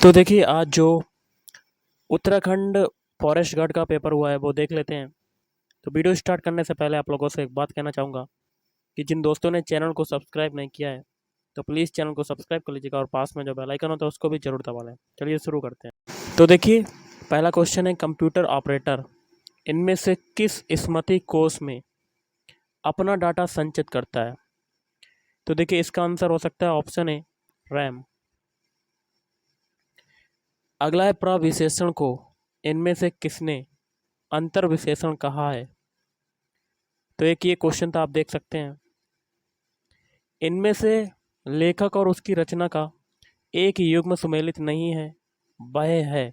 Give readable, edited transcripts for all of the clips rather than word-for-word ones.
तो देखिए आज जो उत्तराखंड फॉरेस्ट गार्ड का पेपर हुआ है वो देख लेते हैं। तो वीडियो स्टार्ट करने से पहले आप लोगों से एक बात कहना चाहूँगा कि जिन दोस्तों ने चैनल को सब्सक्राइब नहीं किया है तो प्लीज़ चैनल को सब्सक्राइब कर लीजिएगा और पास में जो बेल आइकन होता है उसको भी जरूर दबा लें। चलिए शुरू करते हैं। तो देखिए पहला क्वेश्चन है कंप्यूटर ऑपरेटर इनमें से किस स्मृति कोश में अपना डाटा संचित करता है। तो देखिए इसका आंसर हो सकता है ऑप्शन ए रैम। अगला है प्रविशेषण को इनमें से किसने अंतर विशेषण कहा है। तो एक ये क्वेश्चन तो आप देख सकते हैं। इनमें से लेखक और उसकी रचना का एक ही युग में सुमेलित नहीं है, वह है।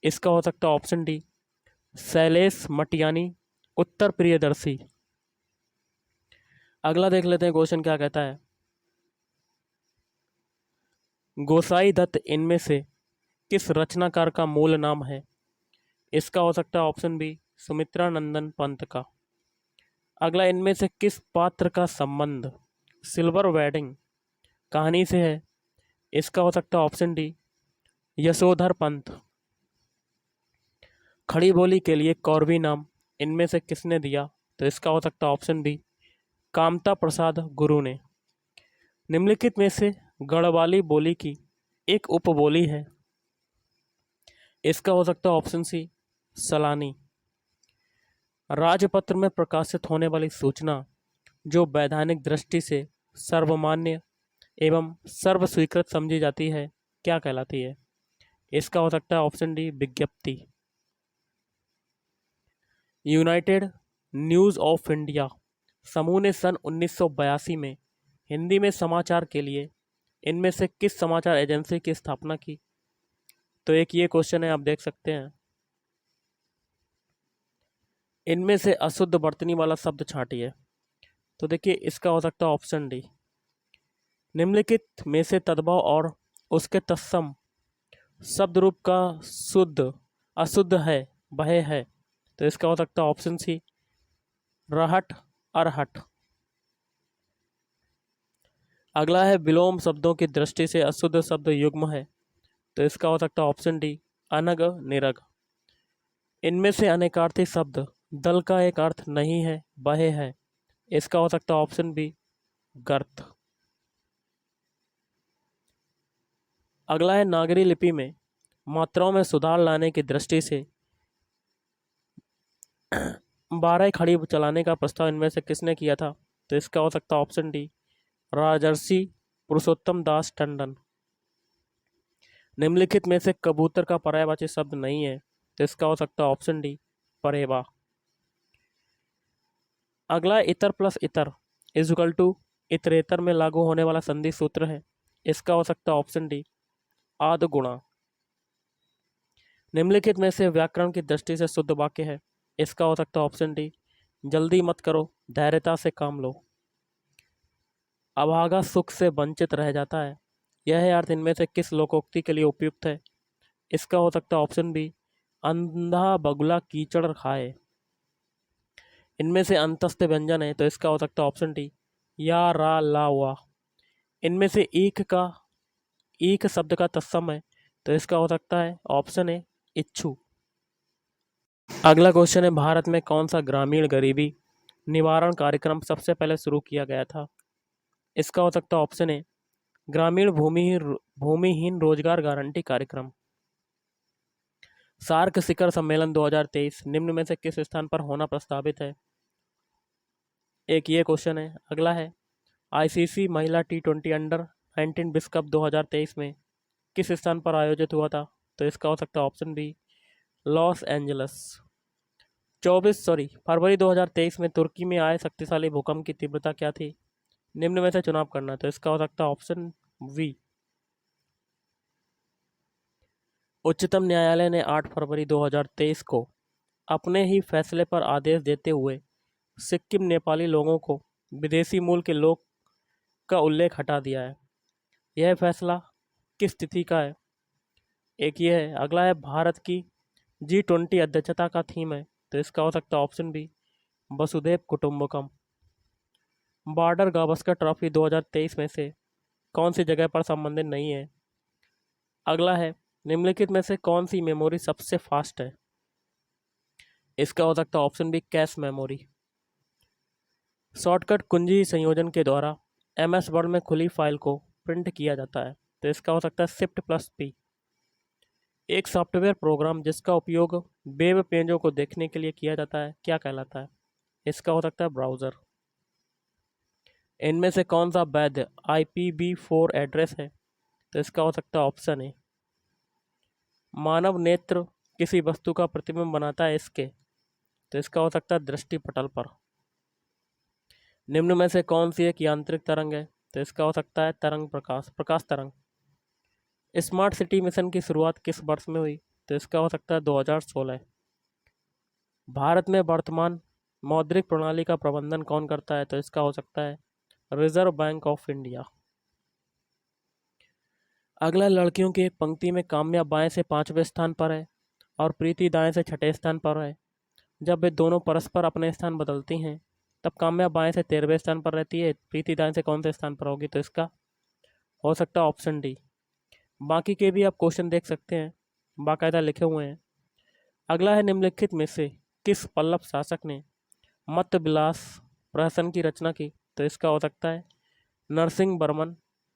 इसका हो सकता है ऑप्शन डी शैलेश मटियानी, उत्तर प्रियदर्शी। अगला देख लेते हैं क्वेश्चन क्या कहता है। गोसाई दत्त इनमें से किस रचनाकार का मूल नाम है। इसका हो सकता है ऑप्शन बी सुमित्रा नंदन पंत का। अगला इनमें से किस पात्र का संबंध सिल्वर वेडिंग कहानी से है। इसका हो सकता है ऑप्शन डी यशोधर पंत। खड़ी बोली के लिए कौरवी नाम इनमें से किसने दिया। तो इसका हो सकता है ऑप्शन बी कामता प्रसाद गुरु ने। निम्नलिखित में से गढ़वाली बोली की एक उपबोली है। इसका हो सकता है ऑप्शन सी सलानी। राजपत्र में प्रकाशित होने वाली सूचना जो वैधानिक दृष्टि से सर्वमान्य एवं सर्व स्वीकृत समझी जाती है क्या कहलाती है। इसका हो सकता है ऑप्शन डी विज्ञप्ति। यूनाइटेड न्यूज़ ऑफ इंडिया समूह ने सन 1982 में हिंदी में समाचार के लिए इनमें से किस समाचार एजेंसी की स्थापना की। तो एक ये क्वेश्चन है आप देख सकते हैं। इनमें से अशुद्ध बर्तनी वाला शब्द छांटिए। तो देखिए इसका हो सकता है ऑप्शन डी निम्नलिखित में से तद्भव और उसके तत्सम शब्द रूप का शुद्ध अशुद्ध है वह है। तो इसका हो सकता है ऑप्शन सी रहट अरहट। अगला है विलोम शब्दों की दृष्टि से अशुद्ध शब्द युग्म है। तो इसका हो सकता है ऑप्शन डी अनग निरग। इनमें से अनेकार्थी शब्द दल का एक अर्थ नहीं है वह है। इसका हो सकता है ऑप्शन बी गर्त। अगला है नागरी लिपि में मात्राओं में सुधार लाने की दृष्टि से 12 खड़ी चलाने का प्रस्ताव इनमें से किसने किया था। तो इसका हो सकता है ऑप्शन डी राजर्षि पुरुषोत्तम दास टंडन। निम्नलिखित में से कबूतर का पर्यायवाची शब्द नहीं है। तो इसका हो सकता है ऑप्शन डी परेवा। अगला इतर प्लस इतर इजकल टू इतरेतर में लागू होने वाला संधि सूत्र है। इसका हो सकता है ऑप्शन डी आद गुणा। निम्नलिखित में से व्याकरण की दृष्टि से शुद्ध वाक्य है। इसका हो सकता है ऑप्शन डी जल्दी मत करो धैर्यता से काम लो। अभागा सुख से वंचित रह जाता है यह अर्थ इनमें से किस लोकोक्ति के लिए उपयुक्त है। इसका हो सकता है ऑप्शन बी अंधा बगुला कीचड़ खाए। इनमें से अंतस्थ व्यंजन है। तो इसका हो सकता है ऑप्शन डी या रा ला वा। इनमें से ईख शब्द का तत्सम है। तो इसका हो सकता है ऑप्शन ए इच्छु। अगला क्वेश्चन है भारत में कौन सा ग्रामीण गरीबी निवारण कार्यक्रम सबसे पहले शुरू किया गया था। इसका हो सकता है ऑप्शन ए ग्रामीण भूमिहीन रोजगार गारंटी कार्यक्रम। सार्क शिखर सम्मेलन 2023 निम्न में से किस स्थान पर होना प्रस्तावित है। एक ये क्वेश्चन है। अगला है आईसीसी महिला T20 अंडर 19 विश्व कप 2023 में किस स्थान पर आयोजित हुआ था। तो इसका हो सकता है ऑप्शन बी लॉस एंजलस। 24 फरवरी 2023 में तुर्की में आए शक्तिशाली भूकंप की तीव्रता क्या थी। निम्न में से चुनाव करना। तो इसका हो सकता है ऑप्शन वी। उच्चतम न्यायालय ने 8 फरवरी 2023 को अपने ही फैसले पर आदेश देते हुए सिक्किम नेपाली लोगों को विदेशी मूल के लोग का उल्लेख हटा दिया है। यह फैसला किस तिथि का है। एक ये है। अगला है भारत की G20 अध्यक्षता का थीम है। तो इसका हो सकता है ऑप्शन बी वसुधैव कुटुंबकम। बॉर्डर गावस्कर ट्रॉफी 2023 में से कौन सी जगह पर संबंधित नहीं है। अगला है, निम्नलिखित में से कौन सी मेमोरी सबसे फास्ट है? इसका हो सकता है option B cache memory. Shortcut कुंजी संयोजन के द्वारा MS वर्ड में खुली फाइल को प्रिंट किया जाता है, तो इसका हो सकता है Shift+P। एक सॉफ्टवेयर प्रोग्राम जिसका उपयोग वेब पेजों को देखने के लिए किया जाता है क्या कहलाता है? इसका हो सकता है ब्राउज़र। इनमें से कौन सा वैध IPv4 एड्रेस है? तो इसका हो सकता है ऑप्शन ए। मानव नेत्र किसी वस्तु का प्रतिबिंब बनाता है इसके, तो इसका हो सकता है दृष्टि पटल पर। निम्न में से कौन सी एक यांत्रिक तरंग है? तो इसका हो सकता है तरंग प्रकाश तरंग। स्मार्ट सिटी मिशन की शुरुआत किस वर्ष में हुई? तो इसका हो सकता है 2016। भारत में वर्तमान मौद्रिक प्रणाली का प्रबंधन कौन करता है? तो इसका हो सकता है रिजर्व बैंक ऑफ इंडिया। अगला, लड़कियों की एक पंक्ति में काम्या बाएं से 5वें स्थान पर है और प्रीति दाएं से 6ठे स्थान पर है। जब वे दोनों परस्पर अपने स्थान बदलती हैं तब काम्या बाएं से 13वें स्थान पर रहती है, प्रीति दाएं से कौन से स्थान पर होगी? तो इसका हो सकता है ऑप्शन डी। बाकी के भी आप क्वेश्चन देख सकते हैं, बाकायदा लिखे हुए हैं। अगला है, निम्नलिखित में से किस पल्लव शासक ने मत्त विलास प्रहसन की रचना की? तो इसका हो सकता है नरसिंह वर्मन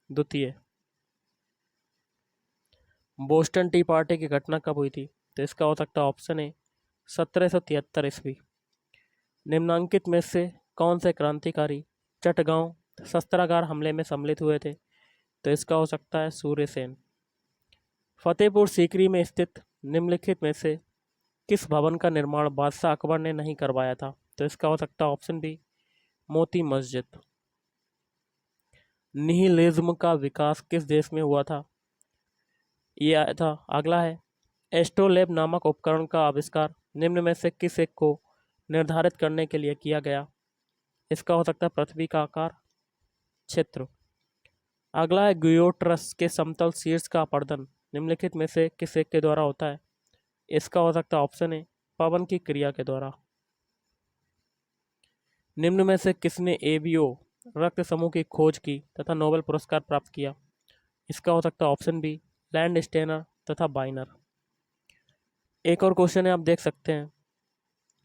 द्वितीय। बोस्टन टी पार्टी की घटना कब हुई थी? तो इसका हो सकता है ऑप्शन ए 1773 ईस्वी। निम्नांकित में से कौन से क्रांतिकारी चटगांव शस्त्रागार हमले में सम्मिलित हुए थे? तो इसका हो सकता है सूर्यसेन। फतेहपुर सीकरी में स्थित निम्नलिखित में से किस भवन का निर्माण बादशाह अकबर ने नहीं करवाया था? तो इसका हो सकता है option B Moti Masjid. Nihilism का विकास किस देश में हुआ था? ये आया था। अगला है, एस्ट्रोलैब नामक उपकरण का आविष्कार निम्न में से किस एक को निर्धारित करने के लिए किया गया? इसका हो सकता है पृथ्वी का आकार क्षेत्र। अगला है, गुयोट्रस के समतल शीर्ष का अपर्दन निम्नलिखित में से किस एक के द्वारा होता है? इसका हो सकता है ऑप्शन ए पवन की क्रिया के द्वारा। निम्न में से किसने ABO रक्त समूह की खोज की तथा नोबेल पुरस्कार प्राप्त किया? इसका हो सकता है ऑप्शन बी लैंड स्टेनर तथा बाइनर। एक और क्वेश्चन है, आप देख सकते हैं,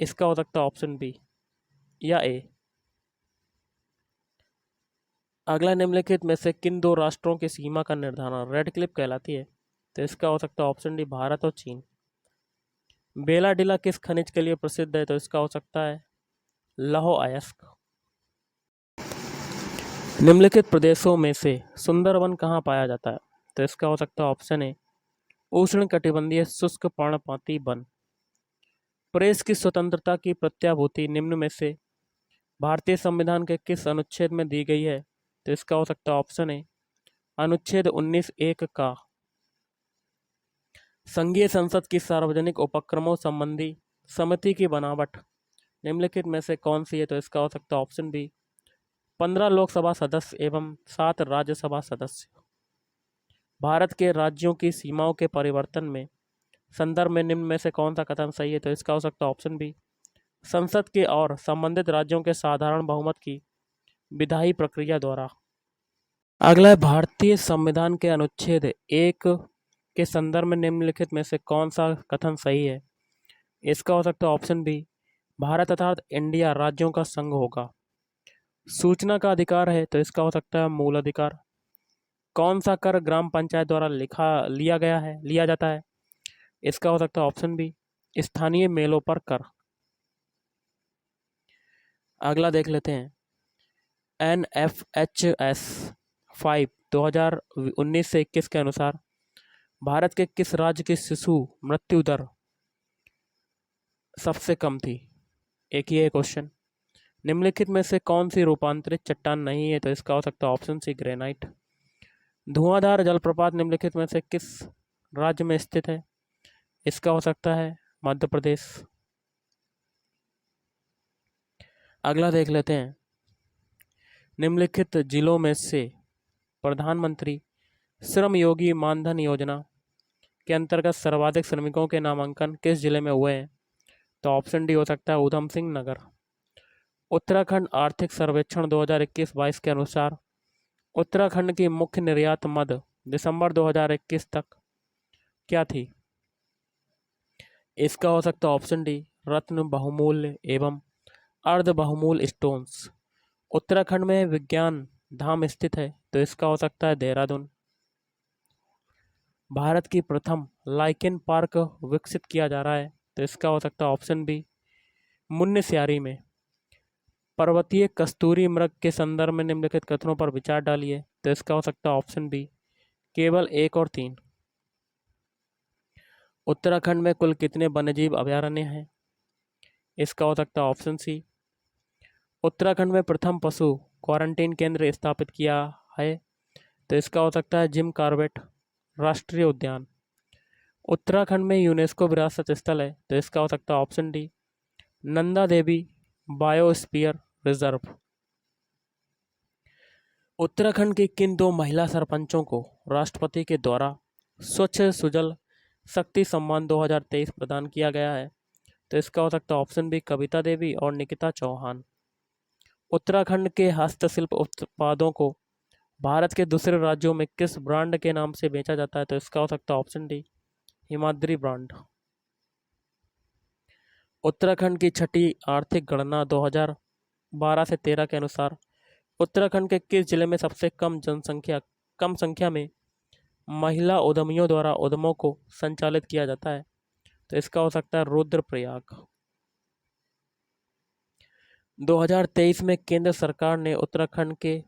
इसका हो सकता है ऑप्शन बी या ए। अगला, निम्नलिखित में से किन दो राष्ट्रों की सीमा का निर्धारण रेड क्लिफ कहलाती है? तो इसका हो सकता है ऑप्शन डी भारत और चीन। बेलाडीला किस खनिज के लिए प्रसिद्ध है? तो इसका हो सकता है लौह अयस्क। निम्नलिखित प्रदेशों में से सुंदरवन कहाँ पाया जाता है? तो इसका हो सकता है ऑप्शन ए उष्ण कटिबंधीय शुष्क पर्णपाती वन। प्रेस की स्वतंत्रता की प्रत्याभूति निम्न में से भारतीय संविधान के किस अनुच्छेद में दी गई है? तो इसका हो सकता है ऑप्शन ए अनुच्छेद 19(1) का। संघीय संसद की सार्वजनिक उपक्रमों संबंधी समिति की बनावट निम्नलिखित में से कौन सी है? तो इसका हो सकता है ऑप्शन बी 15 लोकसभा सदस्य एवं 7 राज्यसभा सदस्य। भारत के राज्यों की सीमाओं के परिवर्तन में संदर्भ में निम्न में से कौन सा कथन सही है? तो इसका हो सकता है ऑप्शन बी संसद के और संबंधित राज्यों के साधारण बहुमत की विधायी प्रक्रिया द्वारा। अगला है, भारतीय संविधान के अनुच्छेद 1 के संदर्भ में निम्नलिखित में से कौन सा कथन सही है? इसका हो सकता है ऑप्शन बी भारत अर्थात इंडिया राज्यों का संघ होगा। सूचना का अधिकार है, तो इसका हो सकता है मूल अधिकार। कौन सा कर ग्राम पंचायत द्वारा लिया जाता है? इसका हो सकता है ऑप्शन बी स्थानीय मेलों पर कर। अगला देख लेते हैं, NFHS 5 2019 से 21 के अनुसार भारत के किस राज्य की शिशु मृत्यु दर सबसे कम थी? एक ही है क्वेश्चन। निम्नलिखित में से कौन सी रूपांतरित चट्टान नहीं है? तो इसका हो सकता है ऑप्शन सी ग्रेनाइट। धुआंधार जलप्रपात निम्नलिखित में से किस राज्य में स्थित है? इसका हो सकता है मध्य प्रदेश। अगला देख लेते हैं, निम्नलिखित जिलों में से प्रधानमंत्री श्रम योगी मानधन योजना के अंतर्गत सर्वाधिक श्रमिकों के नामांकन किस जिले में हुए हैं? तो ऑप्शन डी हो सकता है ऊधम सिंह नगर। उत्तराखंड आर्थिक सर्वेक्षण 2021-22 के अनुसार उत्तराखंड की मुख्य निर्यात मद दिसंबर 2021 तक क्या थी? इसका हो सकता है ऑप्शन डी रत्न बहुमूल्य एवं अर्ध बहुमूल्य स्टोन्स। उत्तराखंड में विज्ञान धाम स्थित है, तो इसका हो सकता है देहरादून। भारत की प्रथम लाइकेन पार्क विकसित किया जा रहा है, तो इसका हो सकता है ऑप्शन बी मुन्नेस्यारी में। पर्वतीय कस्तूरी मृग के संदर्भ में निम्नलिखित कथनों पर विचार डालिए, तो इसका हो सकता है ऑप्शन बी केवल 1 और 3। उत्तराखंड में कुल कितने वन्यजीव अभयारण्य हैं? इसका हो सकता है ऑप्शन सी उत्तराखंड में प्रथम पशु क्वारंटीन केंद्र स्थापित किया है, तो इसका हो सकता है जिम कॉर्बेट राष्ट्रीय उद्यान। उत्तराखंड में यूनेस्को विरासत स्थल है, तो इसका हो सकता है option D Nanda Devi biosphere reserve. Uttarakhand की किन 2 महिला सरपंचों को राष्ट्रपति के द्वारा स्वच्छ सुजल शक्ति सम्मान 2023 प्रदान किया गया है, तो इसका हो सकता है ऑप्शन बी कविता देवी और निकिता चौहान। उत्तराखंड के हस्तशिल्प उत्पादों को भारत के दूसरे राज्यों में किस ब्रांड के नाम से बेचा जाता है, तो इसका हो सकता है option D Himadri brand. Uttarakhand की छठी आर्थिक गणना 2012 से 13 के अनुसार उत्तराखंड के किस जिले में सबसे कम संख्या में महिला उद्यमियों द्वारा उद्यमों को संचालित किया जाता है, तो इसका हो सकता है रुद्रप्रयाग। 2023 में केंद्र सरकार ने उत्तराखंड के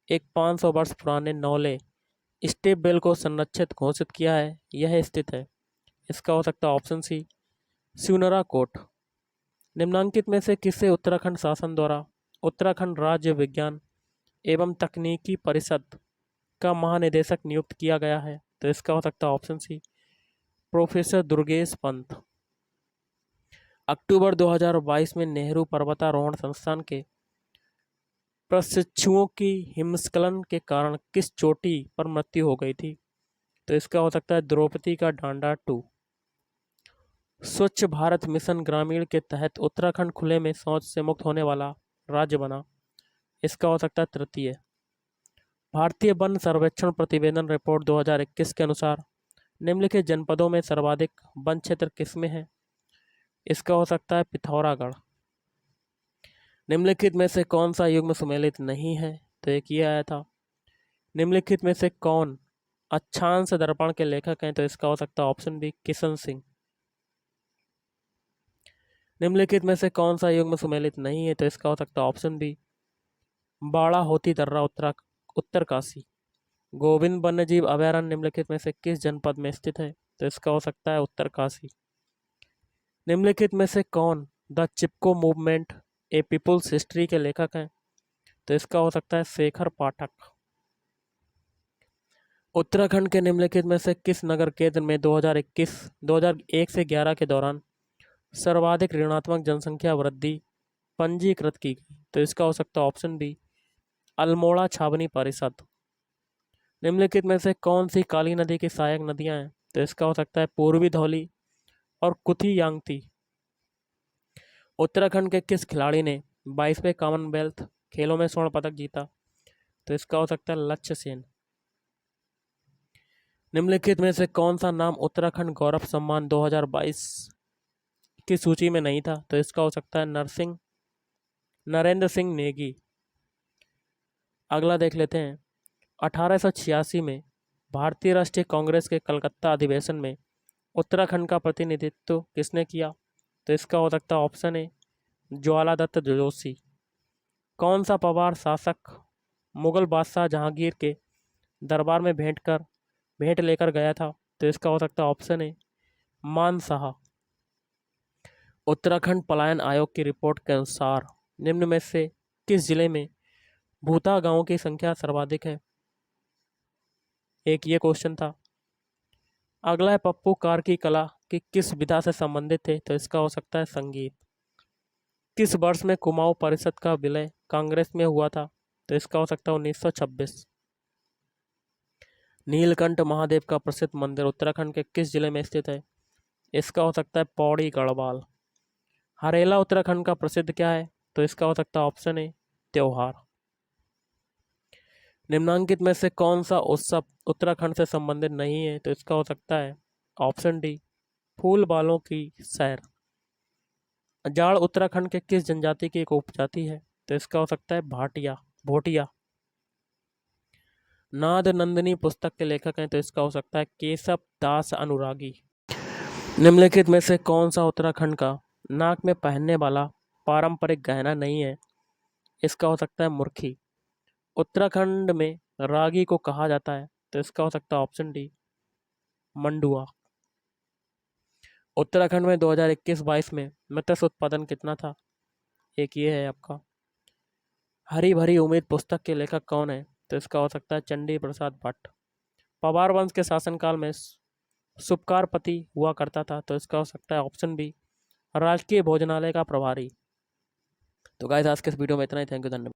एक 500 वर्ष पुराने नौले स्टेप बेल को संरक्षित घोषित किया है, यह स्थित है। इसका हो सकता है ऑप्शन सी स्यूनरा कोट। निम्नांकित में से किसे उत्तराखंड शासन द्वारा उत्तराखंड राज्य विज्ञान एवं तकनीकी परिषद का महानिदेशक नियुक्त किया गया है, तो इसका हो सकता है option C professor Durgesh Pant. अक्टूबर 2022 में नेहरू पर्वतारोहण संस्थान के प्रशिक्षुओं की हिमस्खलन के कारण किस चोटी पर मृत्यु हो गई थी, तो इसका हो सकता है द्रौपदी का डांडा 2। स्वच्छ भारत मिशन ग्रामीण के तहत उत्तराखंड खुले में शौच से मुक्त होने वाला राज्य बना, इसका हो सकता है तृतीय। भारतीय वन सर्वेक्षण प्रतिवेदन रिपोर्ट 2021 के अनुसार निम्नलिखित जनपदों में सर्वाधिक वन क्षेत्र किसमें है, इसका हो सकता है पिथौरागढ़। निम्नलिखित में से कौन सा युग्म सुमेलित नहीं है, तो एक ये आया था। निम्नलिखित में से कौन अक्षांश दर्पण के लेखक हैं, तो इसका हो सकता है ऑप्शन बी किशन सिंह। निम्नलिखित में से कौन सा युग्म सुमेलित नहीं है, तो इसका हो सकता है ऑप्शन बी बाड़ा होती दर्रा उत्तरकाशी। गोविंद वन्यजीव अभयारण्य निम्नलिखित में से किस जनपद में स्थित है, तो इसका हो सकता है उत्तरकाशी। निम्नलिखित में से कौन the Chipko movement a people's history के लेखक हैं, तो इसका हो सकता है शेखर पाठक। उत्तराखंड के निम्नलिखित में से किस नगर केंद्र में 2001 से 11 के दौरान सर्वाधिक ऋणात्मक जनसंख्या वृद्धि पंजीकृत की गई, तो इसका हो सकता है ऑप्शन बी अल्मोड़ा छावनी परिषद। निम्नलिखित में से कौन सी काली नदी की सहायक नदियां हैं, तो इसका हो सकता है पूर्वी धौली और कुथी यांगती। उत्तराखंड के किस खिलाड़ी ने 22वें कॉमनवेल्थ खेलों में स्वर्ण पदक जीता, तो इसका हो सकता है लक्ष्य सेन। निम्नलिखित में से कौन सा नाम उत्तराखंड गौरव सम्मान 2022 की सूची में नहीं था, तो इसका हो सकता है नरेंद्र सिंह नेगी। अगला देख लेते हैं। 1886 में भारतीय राष्ट्रीय कांग्रेस के कलकत्ता अधिवेशन में उत्तराखंड का प्रतिनिधित्व किसने किया, तो इसका हो सकता है ऑप्शन ए ज्वालादत्त जोशी। कौन सा पवार शासक मुगल बादशाह जहांगीर के दरबार में भेंट लेकर गया था, तो इसका हो सकता है ऑप्शन ए मान शाह। उत्तराखंड पलायन आयोग की रिपोर्ट के अनुसार निम्न में से किस जिले में भूता गांवों की संख्या सर्वाधिक है, एक ये क्वेश्चन था। अगला है पप्पू कार की कला की किस विधा से संबंधित थे, तो इसका हो सकता है संगीत। किस वर्ष में कुमाऊं परिषद का विलय कांग्रेस में हुआ था, तो इसका हो सकता है 1926। नीलकंठ महादेव का प्रसिद्ध मंदिर उत्तराखंड के किस जिले में स्थित है, इसका हो सकता है पौड़ी गढ़वाल। हरेला उत्तराखंड का प्रसिद्ध क्या है, तो इसका हो सकता है ऑप्शन ए त्योहार। निम्नांकित में से कौन सा उत्सव उत्तराखंड से संबंधित नहीं है, तो इसका हो सकता है ऑप्शन डी फूल बालों की सैर। जाड़ उत्तराखंड के किस जनजाति की एक उपजाति है? तो इसका हो सकता है भाटिया भोटिया। नाद नंदिनी पुस्तक के लेखक हैं, तो इसका हो सकता है केशव दास अनुरागी। निम्नलिखित में से कौन सा उत्तराखंड का नाक में पहनने वाला पारंपरिक गहना नहीं है? इसका हो सकता है मुर्खी। उत्तराखंड में रागी को कहा जाता है, तो इसका हो सकता है ऑप्शन डी मंडुआ। उत्तराखंड में 2021-22 में मत्स्य उत्पादन कितना था? एक ये है आपका। हरी भरी उम्मीद पुस्तक के लेखक कौन है? तो इसका हो सकता है चंडी प्रसाद भट्ट। पवार वंश के शासनकाल में सुपकारपति हुआ करता था, तो इसका हो सकता है ऑप्शन बी राजकीय भोजनालय का प्रभारी। तो गाइस आज के इस वीडियो में इतना ही। थैंक यू, धन्यवाद।